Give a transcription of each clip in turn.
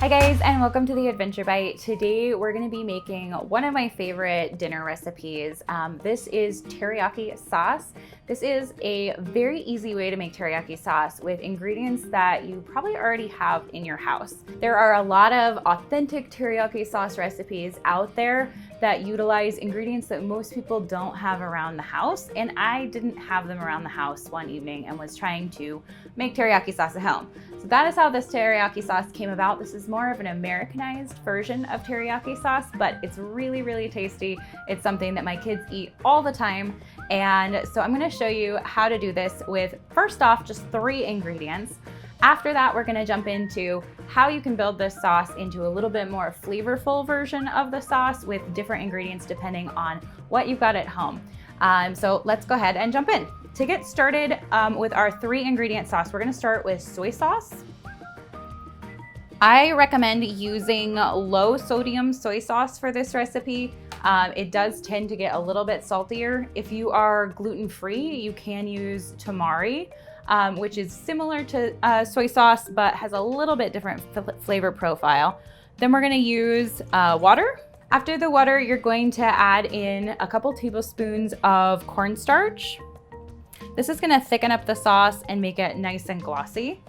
Hi guys, and welcome to the Adventure Bite. Today we're going to be making one of my favorite dinner recipes. This is teriyaki sauce. This is a very easy way to make teriyaki sauce with ingredients that you probably already have in your house. There are a lot of authentic teriyaki sauce recipes out there that utilize ingredients that most people don't have around the house, and I didn't have them around the house one evening and was trying to make teriyaki sauce at home. So that is how this teriyaki sauce came about. This is more of an Americanized version of teriyaki sauce, but it's really, really tasty. It's something that my kids eat all the time. And so I'm gonna show you how to do this with, first off, just 3 ingredients. After that, we're gonna jump into how you can build this sauce into a little bit more flavorful version of the sauce with different ingredients depending on what you've got at home. So let's go ahead and jump in. To get started with our 3 ingredient sauce, we're gonna start with soy sauce. I recommend using low sodium soy sauce for this recipe. It does tend to get a little bit saltier. If you are gluten-free, you can use tamari, which is similar to soy sauce, but has a little bit different flavor profile. Then we're gonna use water. After the water, you're going to add in a couple tablespoons of cornstarch. This is gonna thicken up the sauce and make it nice and glossy.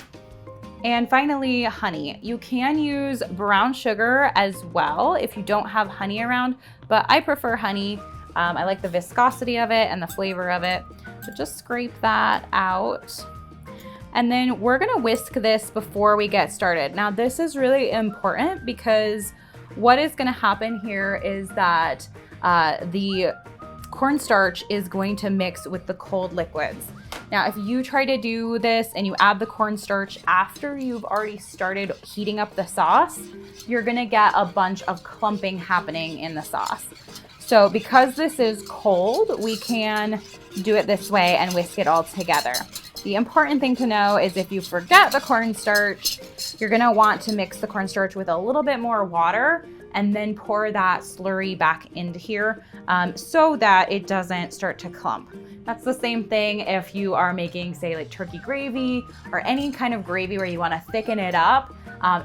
And finally, honey. You can use brown sugar as well if you don't have honey around, but I prefer honey. I like the viscosity of it and the flavor of it. So just scrape that out. And then we're gonna whisk this before we get started. Now this is really important because what is gonna happen here is that the cornstarch is going to mix with the cold liquids. Now, if you try to do this and you add the cornstarch after you've already started heating up the sauce, you're gonna get a bunch of clumping happening in the sauce. So because this is cold, we can do it this way and whisk it all together. The important thing to know is if you forget the cornstarch, you're gonna want to mix the cornstarch with a little bit more water and then pour that slurry back into here so that it doesn't start to clump. That's the same thing if you are making, say, like turkey gravy or any kind of gravy where you want to thicken it up.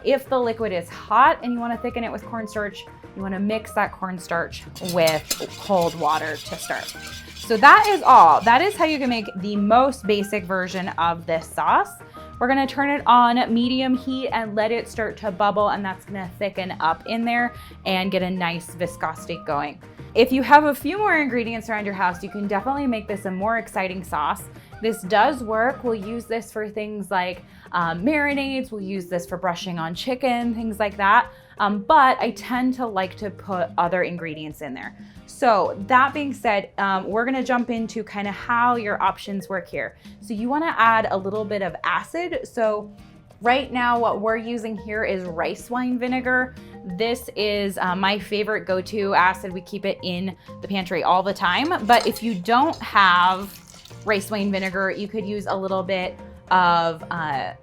If the liquid is hot and you want to thicken it with cornstarch, you want to mix that cornstarch with cold water to start. So that is all. That is how you can make the most basic version of this sauce. We're gonna turn it on medium heat and let it start to bubble, and that's gonna thicken up in there and get a nice viscosity going. If you have a few more ingredients around your house, you can definitely make this a more exciting sauce. This does work. We'll use this for things like marinades. We'll use this for brushing on chicken, things like that. But I tend to like to put other ingredients in there. So that being said, we're gonna jump into kind of how your options work here. So you wanna add a little bit of acid. So right now what we're using here is rice wine vinegar. This is my favorite go-to acid. We keep it in the pantry all the time. But if you don't have rice wine vinegar, you could use a little bit of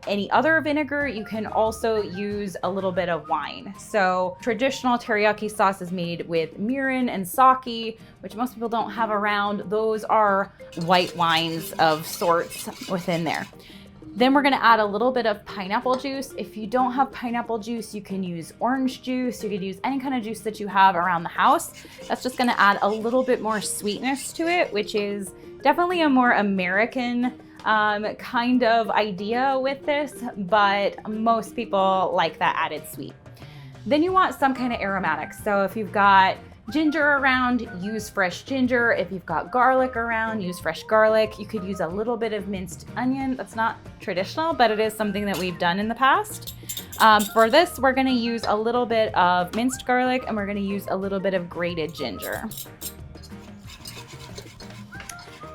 any other vinegar. You can also use a little bit of wine. So traditional teriyaki sauce is made with mirin and sake, which most people don't have around. Those are white wines of sorts within there. Then we're gonna add a little bit of pineapple juice. If you don't have pineapple juice, you can use orange juice. You could use any kind of juice that you have around the house. That's just gonna add a little bit more sweetness to it, which is definitely a more American kind of idea with this, but most people like that added sweet. Then you want some kind of aromatics. So if you've got ginger around, use fresh ginger. If you've got garlic around, use fresh garlic. You could use a little bit of minced onion. That's not traditional, but it is something that we've done in the past. For this, we're gonna use a little bit of minced garlic and we're gonna use a little bit of grated ginger.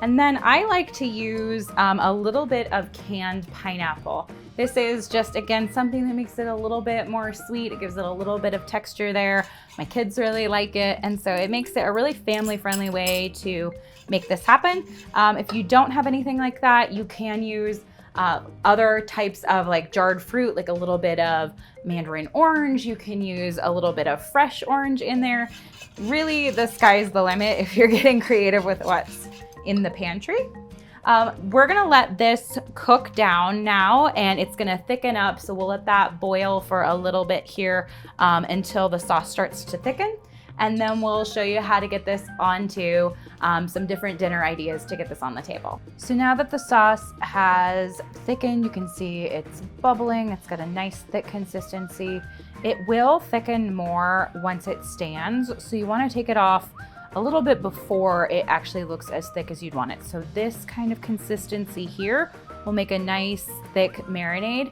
And then I like to use a little bit of canned pineapple. This is just, again, something that makes it a little bit more sweet. It gives it a little bit of texture there. My kids really like it. And so it makes it a really family-friendly way to make this happen. If you don't have anything like that, you can use other types of like jarred fruit, like a little bit of mandarin orange. You can use a little bit of fresh orange in there. Really, the sky's the limit if you're getting creative with what's in the pantry. We're gonna let this cook down now, and it's gonna thicken up. So we'll let that boil for a little bit here until the sauce starts to thicken. And then we'll show you how to get this onto some different dinner ideas to get this on the table. So now that the sauce has thickened, you can see it's bubbling. It's got a nice thick consistency. It will thicken more once it stands. So you wanna take it off a little bit before it actually looks as thick as you'd want it. So this kind of consistency here will make a nice thick marinade.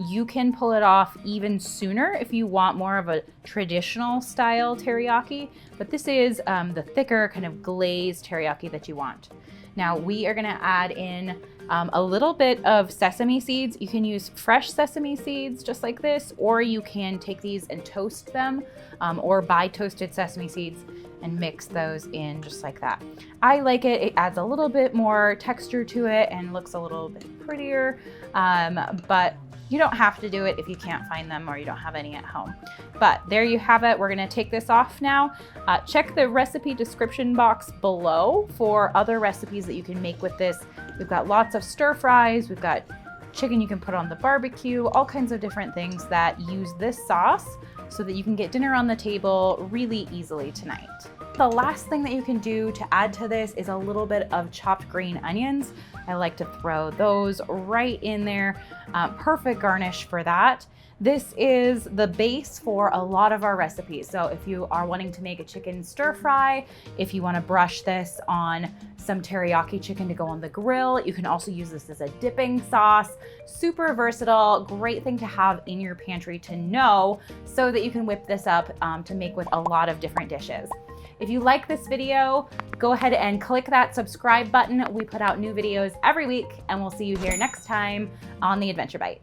You can pull it off even sooner if you want more of a traditional style teriyaki, but this is the thicker kind of glazed teriyaki that you want. Now we are gonna add in a little bit of sesame seeds. You can use fresh sesame seeds just like this, or you can take these and toast them, or buy toasted sesame seeds and mix those in just like that. I like it. It adds a little bit more texture to it and looks a little bit prettier, but you don't have to do it if you can't find them or you don't have any at home. But there you have it. We're gonna take this off now. Check the recipe description box below for other recipes that you can make with this. We've got lots of stir fries. We've got chicken you can put on the barbecue, all kinds of different things that use this sauce so that you can get dinner on the table really easily tonight. The last thing that you can do to add to this is a little bit of chopped green onions. I like to throw those right in there. Perfect garnish for that. This is the base for a lot of our recipes. So if you are wanting to make a chicken stir fry, if you want to brush this on some teriyaki chicken to go on the grill, you can also use this as a dipping sauce. Super versatile, great thing to have in your pantry to know so that you can whip this up to make with a lot of different dishes. If you like this video, go ahead and click that subscribe button. We put out new videos every week, and we'll see you here next time on The Adventure Bite.